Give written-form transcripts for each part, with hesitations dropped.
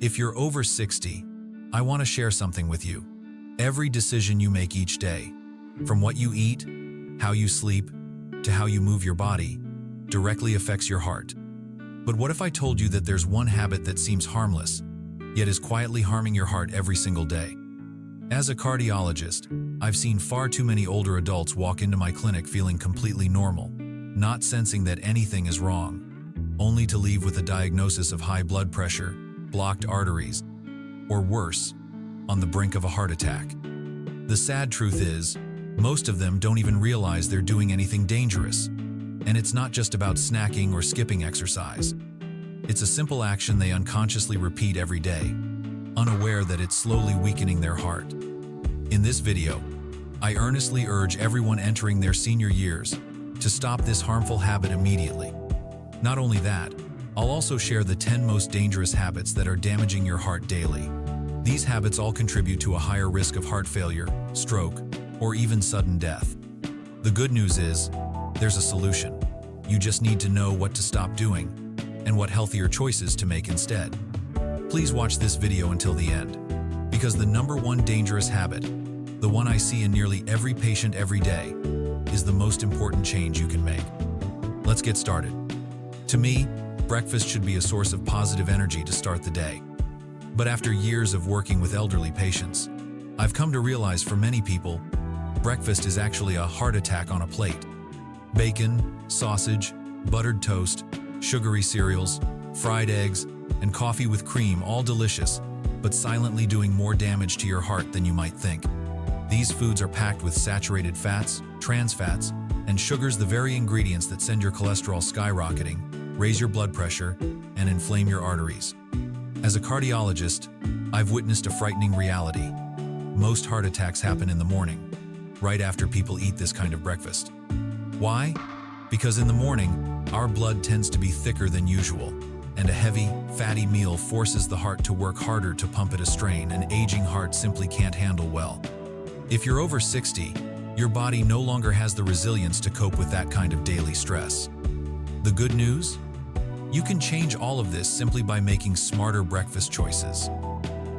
If you're over 60, I want to share something with you. Every decision you make each day, from what you eat, how you sleep, to how you move your body, directly affects your heart. But what if I told you that there's one habit that seems harmless, yet is quietly harming your heart every single day? As a cardiologist, I've seen far too many older adults walk into my clinic feeling completely normal, not sensing that anything is wrong, only to leave with a diagnosis of high blood pressure, blocked arteries, or worse, on the brink of a heart attack. The sad truth is, most of them don't even realize they're doing anything dangerous. And it's not just about snacking or skipping exercise. It's a simple action they unconsciously repeat every day, unaware that it's slowly weakening their heart. In this video, I earnestly urge everyone entering their senior years to stop this harmful habit immediately. Not only that, I'll also share the 10 most dangerous habits that are damaging your heart daily. These habits all contribute to a higher risk of heart failure, stroke, or even sudden death. The good news is, there's a solution. You just need to know what to stop doing and what healthier choices to make instead. Please watch this video until the end, because the number one dangerous habit, the one I see in nearly every patient every day, is the most important change you can make. Let's get started. To me, breakfast should be a source of positive energy to start the day. But after years of working with elderly patients, I've come to realize for many people, breakfast is actually a heart attack on a plate. Bacon, sausage, buttered toast, sugary cereals, fried eggs, and coffee with cream, all delicious, but silently doing more damage to your heart than you might think. These foods are packed with saturated fats, trans fats, and sugars, the very ingredients that send your cholesterol skyrocketing, raise your blood pressure, and inflame your arteries. As a cardiologist, I've witnessed a frightening reality. Most heart attacks happen in the morning, right after people eat this kind of breakfast. Why? Because in the morning, our blood tends to be thicker than usual, and a heavy, fatty meal forces the heart to work harder to pump at a strain an aging heart simply can't handle well. If you're over 60, your body no longer has the resilience to cope with that kind of daily stress. The good news? You can change all of this simply by making smarter breakfast choices.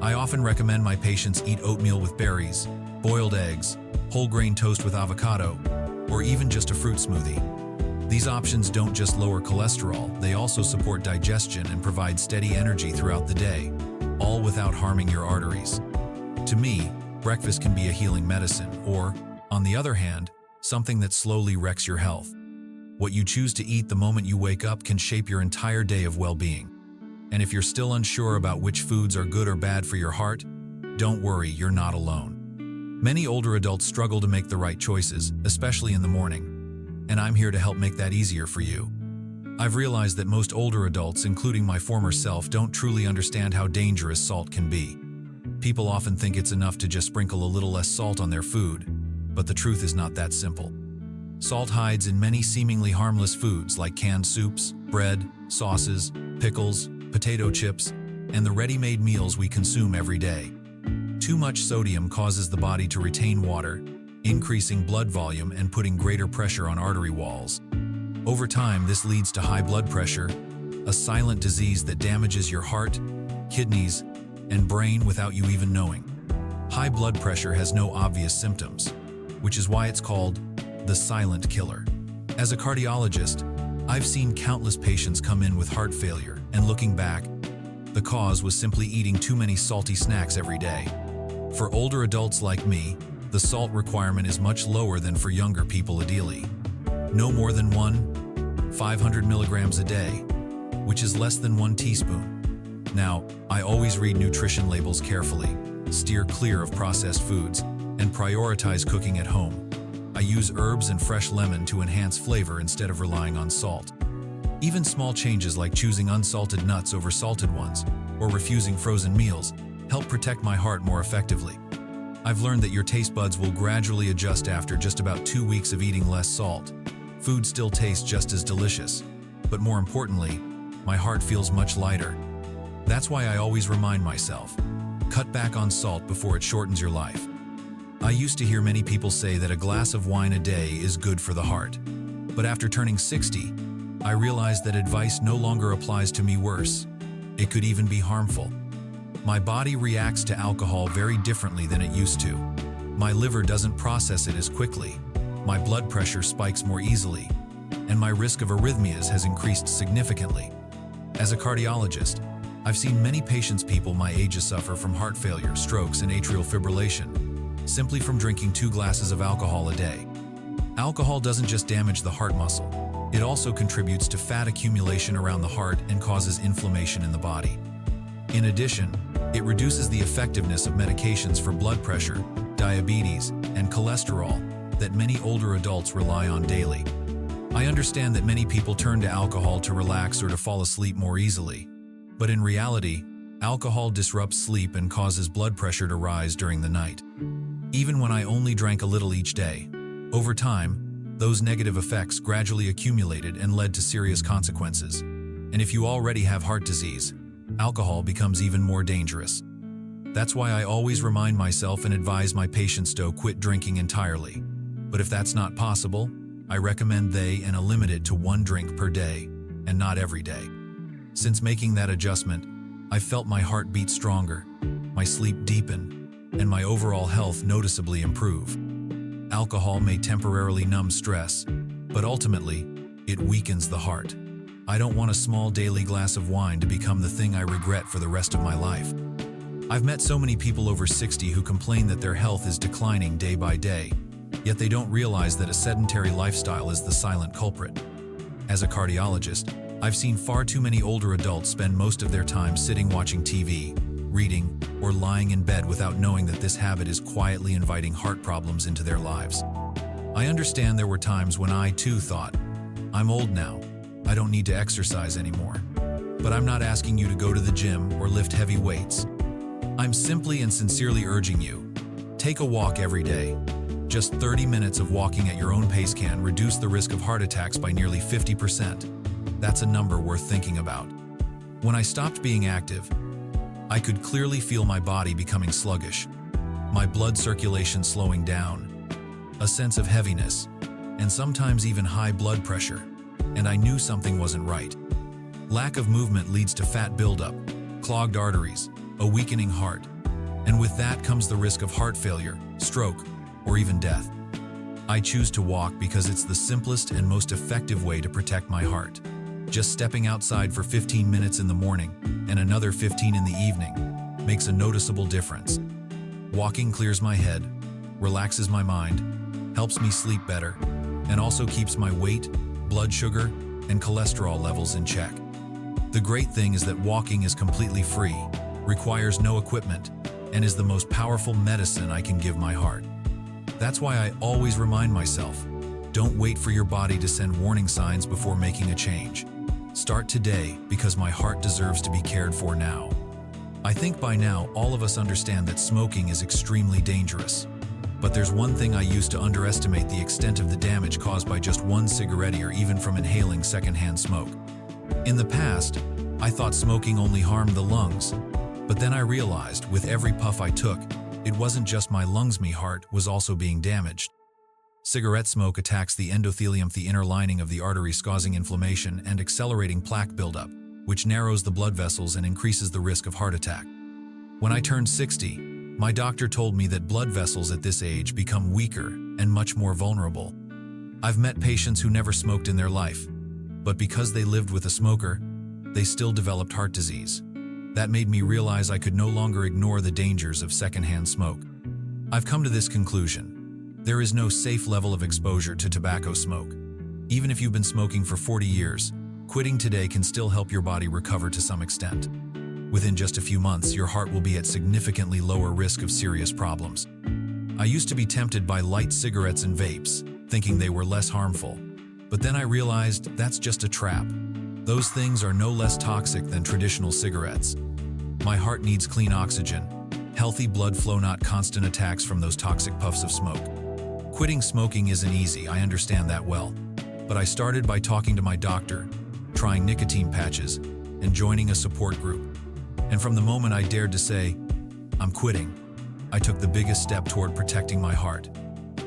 I often recommend my patients eat oatmeal with berries, boiled eggs, whole grain toast with avocado, or even just a fruit smoothie. These options don't just lower cholesterol, they also support digestion and provide steady energy throughout the day, all without harming your arteries. To me, breakfast can be a healing medicine, or, on the other hand, something that slowly wrecks your health. What you choose to eat the moment you wake up can shape your entire day of well-being. And if you're still unsure about which foods are good or bad for your heart, don't worry, you're not alone. Many older adults struggle to make the right choices, especially in the morning, and I'm here to help make that easier for you. I've realized that most older adults, including my former self, don't truly understand how dangerous salt can be. People often think it's enough to just sprinkle a little less salt on their food, but the truth is not that simple. Salt hides in many seemingly harmless foods like canned soups, bread, sauces, pickles, potato chips, and the ready-made meals we consume every day. Too much sodium causes the body to retain water, increasing blood volume and putting greater pressure on artery walls. Over time, this leads to high blood pressure, a silent disease that damages your heart, kidneys, and brain without you even knowing. High blood pressure has no obvious symptoms, which is why it's called the silent killer. As a cardiologist, I've seen countless patients come in with heart failure, and looking back, the cause was simply eating too many salty snacks every day. For older adults like me, the salt requirement is much lower than for younger people ideally. No more than 500 milligrams a day, which is less than 1 teaspoon. Now, I always read nutrition labels carefully, steer clear of processed foods, and prioritize cooking at home. I use herbs and fresh lemon to enhance flavor instead of relying on salt. Even small changes like choosing unsalted nuts over salted ones, or refusing frozen meals, help protect my heart more effectively. I've learned that your taste buds will gradually adjust after just about 2 weeks of eating less salt. Food still tastes just as delicious, but more importantly, my heart feels much lighter. That's why I always remind myself, cut back on salt before it shortens your life. I used to hear many people say that a glass of wine a day is good for the heart. But after turning 60, I realized that advice no longer applies to me. Worse, it could even be harmful. My body reacts to alcohol very differently than it used to. My liver doesn't process it as quickly. My blood pressure spikes more easily, and my risk of arrhythmias has increased significantly. As a cardiologist, I've seen many patients people my age suffer from heart failure, strokes, and atrial fibrillation, simply from drinking 2 glasses of alcohol a day. Alcohol doesn't just damage the heart muscle, it also contributes to fat accumulation around the heart and causes inflammation in the body. In addition, it reduces the effectiveness of medications for blood pressure, diabetes, and cholesterol that many older adults rely on daily. I understand that many people turn to alcohol to relax or to fall asleep more easily. But in reality, alcohol disrupts sleep and causes blood pressure to rise during the night. Even when I only drank a little each day, over time, those negative effects gradually accumulated and led to serious consequences. And if you already have heart disease, alcohol becomes even more dangerous. That's why I always remind myself and advise my patients to quit drinking entirely. But if that's not possible, I recommend they limit it to 1 drink per day, and not every day. Since making that adjustment, I felt my heart beat stronger, my sleep deepen, and my overall health noticeably improve. Alcohol may temporarily numb stress, but ultimately, it weakens the heart. I don't want a small daily glass of wine to become the thing I regret for the rest of my life. I've met so many people over 60 who complain that their health is declining day by day, yet they don't realize that a sedentary lifestyle is the silent culprit. As a cardiologist, I've seen far too many older adults spend most of their time sitting watching TV, reading, or lying in bed without knowing that this habit is quietly inviting heart problems into their lives. I understand there were times when I too thought, I'm old now, I don't need to exercise anymore. But I'm not asking you to go to the gym or lift heavy weights. I'm simply and sincerely urging you, take a walk every day. Just 30 minutes of walking at your own pace can reduce the risk of heart attacks by nearly 50%. That's a number worth thinking about. When I stopped being active, I could clearly feel my body becoming sluggish, my blood circulation slowing down, a sense of heaviness, and sometimes even high blood pressure, and I knew something wasn't right. Lack of movement leads to fat buildup, clogged arteries, a weakening heart, and with that comes the risk of heart failure, stroke, or even death. I choose to walk because it's the simplest and most effective way to protect my heart. Just stepping outside for 15 minutes in the morning and another 15 in the evening makes a noticeable difference. Walking clears my head, relaxes my mind, helps me sleep better, and also keeps my weight, blood sugar, and cholesterol levels in check. The great thing is that walking is completely free, requires no equipment, and is the most powerful medicine I can give my heart. That's why I always remind myself, don't wait for your body to send warning signs before making a change. Start today because my heart deserves to be cared for now. I think by now all of us understand that smoking is extremely dangerous. But there's one thing I used to underestimate the extent of the damage caused by just 1 cigarette or even from inhaling secondhand smoke. In the past, I thought smoking only harmed the lungs, but then I realized with every puff I took, it wasn't just my lungs, my heart was also being damaged. Cigarette smoke attacks the endothelium, the inner lining of the arteries, causing inflammation and accelerating plaque buildup, which narrows the blood vessels and increases the risk of heart attack. When I turned 60, my doctor told me that blood vessels at this age become weaker and much more vulnerable. I've met patients who never smoked in their life, but because they lived with a smoker, they still developed heart disease. That made me realize I could no longer ignore the dangers of secondhand smoke. I've come to this conclusion. There is no safe level of exposure to tobacco smoke. Even if you've been smoking for 40 years, quitting today can still help your body recover to some extent. Within just a few months, your heart will be at significantly lower risk of serious problems. I used to be tempted by light cigarettes and vapes, thinking they were less harmful. But then I realized that's just a trap. Those things are no less toxic than traditional cigarettes. My heart needs clean oxygen, healthy blood flow, not constant attacks from those toxic puffs of smoke. Quitting smoking isn't easy, I understand that well. But I started by talking to my doctor, trying nicotine patches, and joining a support group. And from the moment I dared to say, I'm quitting, I took the biggest step toward protecting my heart.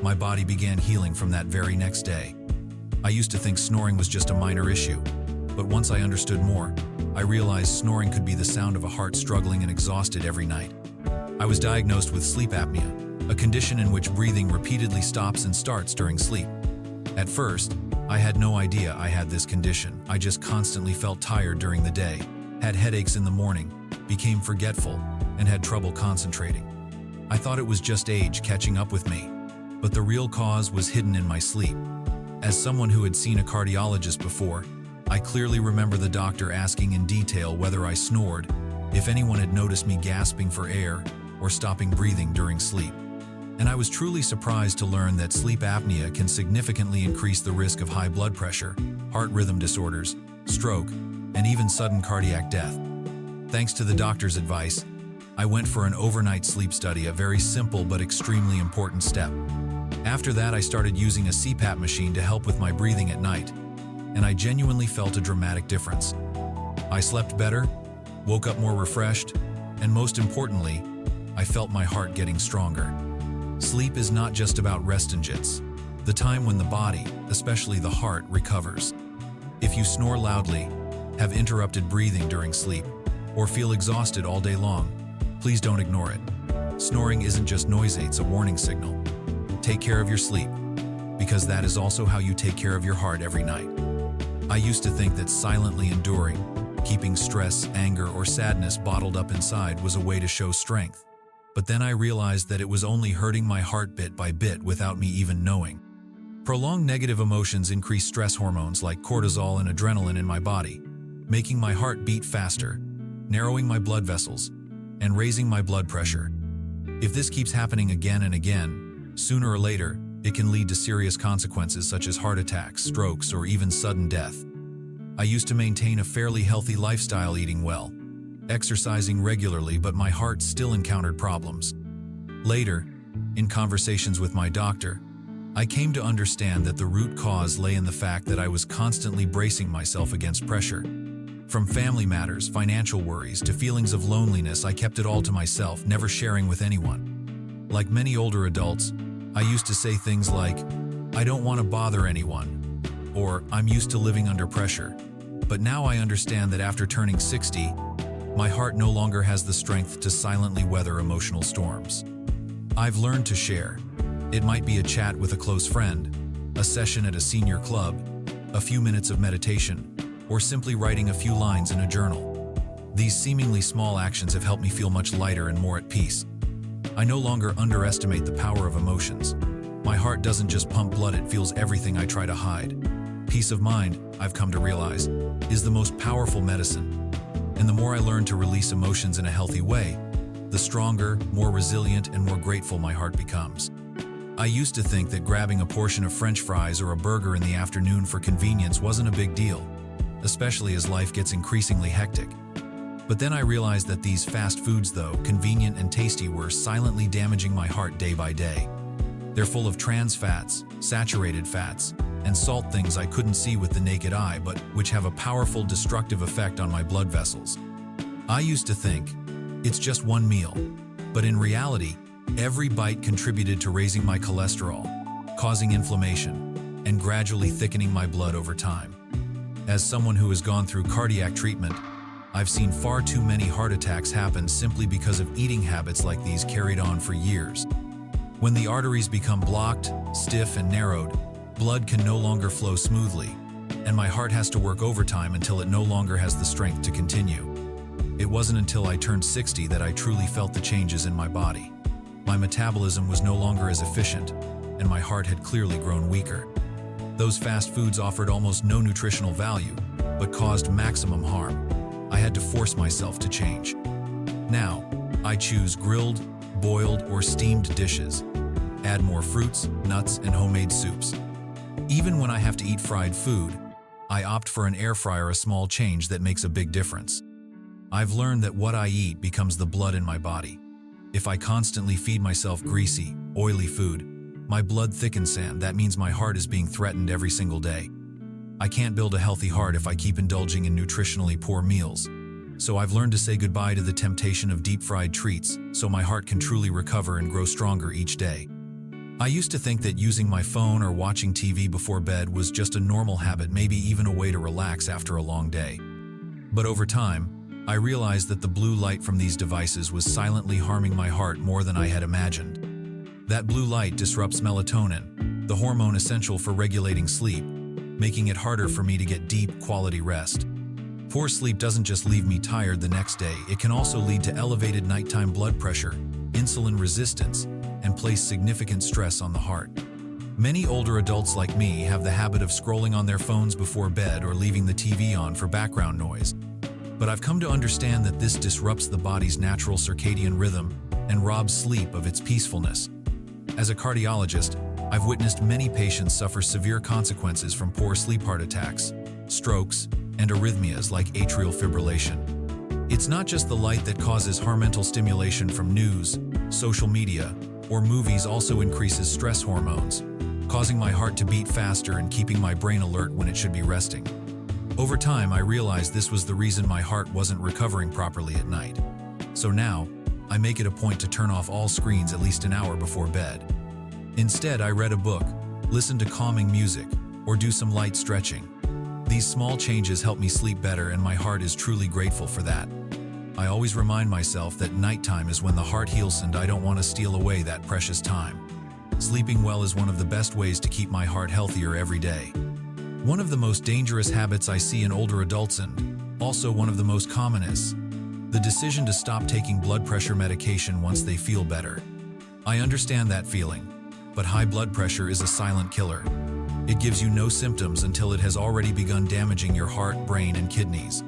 My body began healing from that very next day. I used to think snoring was just a minor issue, But once I understood more, I realized snoring could be the sound of a heart struggling and exhausted every night. I was diagnosed with sleep apnea, a condition in which breathing repeatedly stops and starts during sleep. At first, I had no idea I had this condition. I just constantly felt tired during the day, had headaches in the morning, became forgetful, and had trouble concentrating. I thought it was just age catching up with me, but the real cause was hidden in my sleep. As someone who had seen a cardiologist before, I clearly remember the doctor asking in detail whether I snored, if anyone had noticed me gasping for air, or stopping breathing during sleep. And I was truly surprised to learn that sleep apnea can significantly increase the risk of high blood pressure, heart rhythm disorders, stroke, and even sudden cardiac death. Thanks to the doctor's advice, I went for an overnight sleep study, a very simple but extremely important step. After that, I started using a CPAP machine to help with my breathing at night, and I genuinely felt a dramatic difference. I slept better, woke up more refreshed, and most importantly, I felt my heart getting stronger. Sleep is not just about rest and jits, the time when the body, especially the heart, recovers. If you snore loudly, have interrupted breathing during sleep, or feel exhausted all day long, please don't ignore it. Snoring isn't just noise, it's a warning signal. Take care of your sleep, because that is also how you take care of your heart every night. I used to think that silently enduring, keeping stress, anger, or sadness bottled up inside was a way to show strength. But then I realized that it was only hurting my heart bit by bit without me even knowing. Prolonged negative emotions increase stress hormones like cortisol and adrenaline in my body, making my heart beat faster, narrowing my blood vessels, and raising my blood pressure. If this keeps happening again and again, sooner or later, it can lead to serious consequences such as heart attacks, strokes, or even sudden death. I used to maintain a fairly healthy lifestyle, eating well, exercising regularly, but my heart still encountered problems. Later, in conversations with my doctor, I came to understand that the root cause lay in the fact that I was constantly bracing myself against pressure. From family matters, financial worries, to feelings of loneliness, I kept it all to myself, never sharing with anyone. Like many older adults, I used to say things like, "I don't want to bother anyone," or "I'm used to living under pressure." But now I understand that after turning 60, my heart no longer has the strength to silently weather emotional storms. I've learned to share. It might be a chat with a close friend, a session at a senior club, a few minutes of meditation, or simply writing a few lines in a journal. These seemingly small actions have helped me feel much lighter and more at peace. I no longer underestimate the power of emotions. My heart doesn't just pump blood, it feels everything I try to hide. Peace of mind, I've come to realize, is the most powerful medicine. And the more I learn to release emotions in a healthy way, the stronger, more resilient, and more grateful my heart becomes. I used to think that grabbing a portion of French fries or a burger in the afternoon for convenience wasn't a big deal, especially as life gets increasingly hectic. But then I realized that these fast foods, though convenient and tasty, were silently damaging my heart day by day. They're full of trans fats, saturated fats, and salt, things I couldn't see with the naked eye, but which have a powerful destructive effect on my blood vessels. I used to think, it's just one meal, but in reality, every bite contributed to raising my cholesterol, causing inflammation, and gradually thickening my blood over time. As someone who has gone through cardiac treatment, I've seen far too many heart attacks happen simply because of eating habits like these carried on for years. When the arteries become blocked, stiff, and narrowed, blood can no longer flow smoothly, and my heart has to work overtime until it no longer has the strength to continue. It wasn't until I turned 60 that I truly felt the changes in my body. My metabolism was no longer as efficient, and my heart had clearly grown weaker. Those fast foods offered almost no nutritional value, but caused maximum harm. I had to force myself to change. Now, I choose grilled, boiled, or steamed dishes. Add more fruits, nuts, and homemade soups. Even when I have to eat fried food, I opt for an air fryer, a small change that makes a big difference. I've learned that what I eat becomes the blood in my body. If I constantly feed myself greasy, oily food, my blood thickens, and that means my heart is being threatened every single day. I can't build a healthy heart if I keep indulging in nutritionally poor meals. So I've learned to say goodbye to the temptation of deep-fried treats so my heart can truly recover and grow stronger each day. I used to think that using my phone or watching TV before bed was just a normal habit, maybe even a way to relax after a long day. But over time, I realized that the blue light from these devices was silently harming my heart more than I had imagined. That blue light disrupts melatonin, the hormone essential for regulating sleep, making it harder for me to get deep, quality rest. Poor sleep doesn't just leave me tired the next day, it can also lead to elevated nighttime blood pressure, insulin resistance, and place significant stress on the heart. Many older adults like me have the habit of scrolling on their phones before bed or leaving the TV on for background noise. But I've come to understand that this disrupts the body's natural circadian rhythm and robs sleep of its peacefulness. As a cardiologist, I've witnessed many patients suffer severe consequences from poor sleep: heart attacks, strokes, and arrhythmias like atrial fibrillation. It's not just the light that causes harm. Mental stimulation from news, social media, or movies also increases stress hormones, causing my heart to beat faster and keeping my brain alert when it should be resting. Over time, I realized this was the reason my heart wasn't recovering properly at night. So now, I make it a point to turn off all screens at least an hour before bed. Instead, I read a book, listen to calming music, or do some light stretching. These small changes help me sleep better, and my heart is truly grateful for that. I always remind myself that nighttime is when the heart heals, and I don't want to steal away that precious time. Sleeping well is one of the best ways to keep my heart healthier every day. One of the most dangerous habits I see in older adults, and also one of the most common, is the decision to stop taking blood pressure medication once they feel better. I understand that feeling, but high blood pressure is a silent killer. It gives you no symptoms until it has already begun damaging your heart, brain, and kidneys.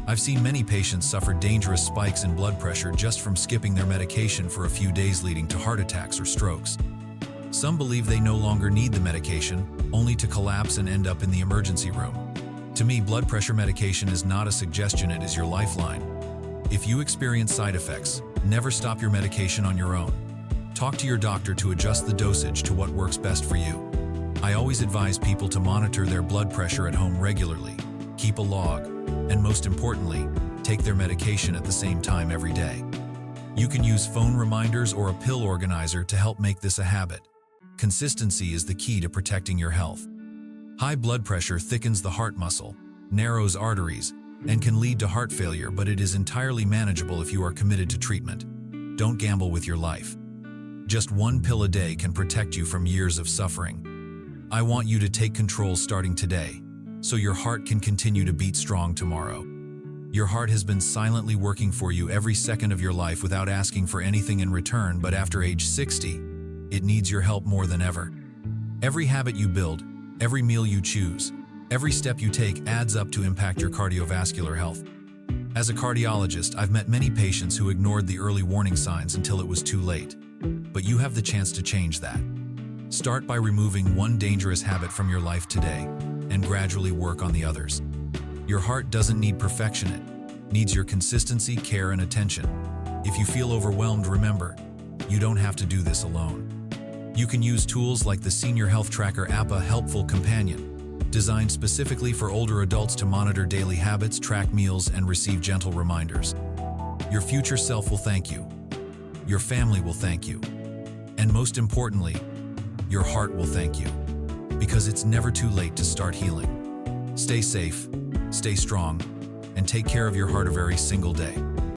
I've seen many patients suffer dangerous spikes in blood pressure just from skipping their medication for a few days, leading to heart attacks or strokes. Some believe they no longer need the medication, only to collapse and end up in the emergency room. To me, blood pressure medication is not a suggestion, it is your lifeline. If you experience side effects, never stop your medication on your own. Talk to your doctor to adjust the dosage to what works best for you. I always advise people to monitor their blood pressure at home regularly, keep a log, and most importantly, take their medication at the same time every day. You can use phone reminders or a pill organizer to help make this a habit. Consistency is the key to protecting your health. High blood pressure thickens the heart muscle, narrows arteries, and can lead to heart failure, but it is entirely manageable if you are committed to treatment. Don't gamble with your life. Just one pill a day can protect you from years of suffering. I want you to take control starting today, so your heart can continue to beat strong tomorrow. Your heart has been silently working for you every second of your life without asking for anything in return, but after age 60, it needs your help more than ever. Every habit you build, every meal you choose, every step you take adds up to impact your cardiovascular health. As a cardiologist, I've met many patients who ignored the early warning signs until it was too late. But you have the chance to change that. Start by removing one dangerous habit from your life today, and gradually work on the others. Your heart doesn't need perfection, it needs your consistency, care, and attention. If you feel overwhelmed, remember, you don't have to do this alone. You can use tools like the Senior Health Tracker app, a helpful companion, designed specifically for older adults to monitor daily habits, track meals, and receive gentle reminders. Your future self will thank you. Your family will thank you. And most importantly, your heart will thank you. Because it's never too late to start healing. Stay safe, stay strong, and take care of your heart every single day.